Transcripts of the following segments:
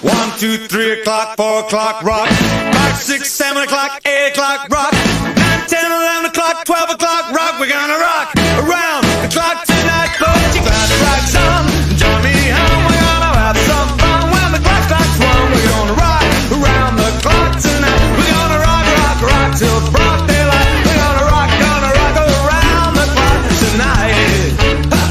1, 2, 3 o'clock, 4 o'clock, rock. 5, 6, 7 o'clock, 8 o'clock, rock. 9, 10, 11 o'clock, 12 o'clock, rock. We're gonna rock around the clock tonight. Put your glad rags on, join me home. We're gonna have some fun when the clock strikes 1. We're gonna rock around the clock tonight. We're gonna rock, rock, rock till broad daylight. We're gonna rock around the clock tonight. Ha!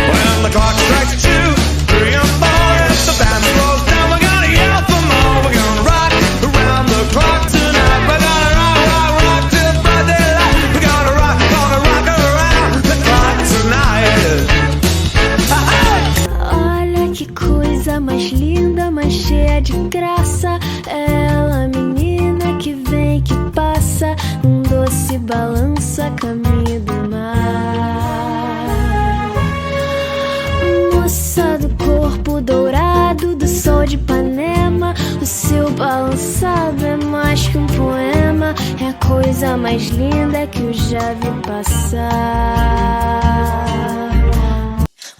When the clock strikes 2, 3 and 4, as the band slows down, we're gonna yell for more. We're gonna rock around the clock tonight. We're gonna rock, rock, rock till broad daylight. We're gonna rock around the clock tonight. Olha que coisa mais linda, mais cheia de graça. Ela, menina que vem, que passa, num doce balança, caminho do mar. Moça do corpo dourado, do sol de Ipanema, o seu balançado é mais que um poema. É a coisa mais linda que eu já vi passar.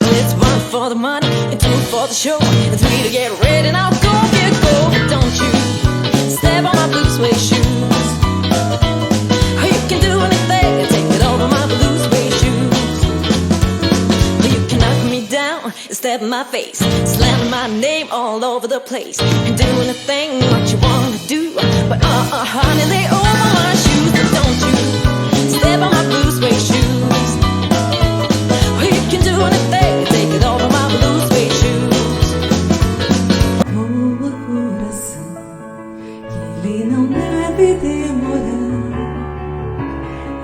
It's 1 for the money, and 2 for the show, and 3 to get ready. Now go, get go, but don't you step on my blue suede shoes. You can do anything, take it over my blue suede shoes. You can knock me down, step in my face, slam my name all over the place, and do anything what you wanna do. But honey, lay over my shoes, but don't you step on my blue suede shoes. You can do anything, take it over my blue suede shoes. Voa coração, que ele não deve demorar.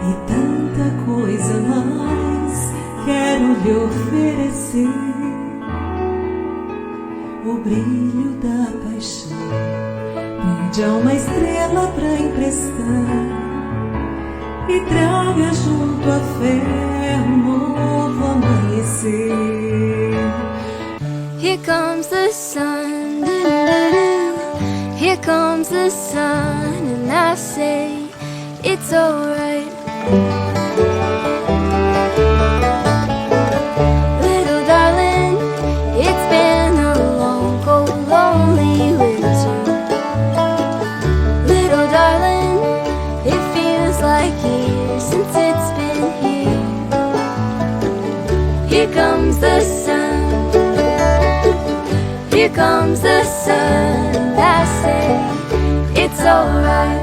E tanta coisa mais quero lhe oferecer. O brilho da paixão, pede a uma estrela pra emprestar. E traga junto a fé um novo amanhecer. Here comes the sun, doo-doo-doo. Here comes the sun, and I say it's alright. Little darling, it's been a long, cold, lonely winter. Little darling, it feels like years since it's been here. Here comes the sun. Here comes the sun, I say it's alright.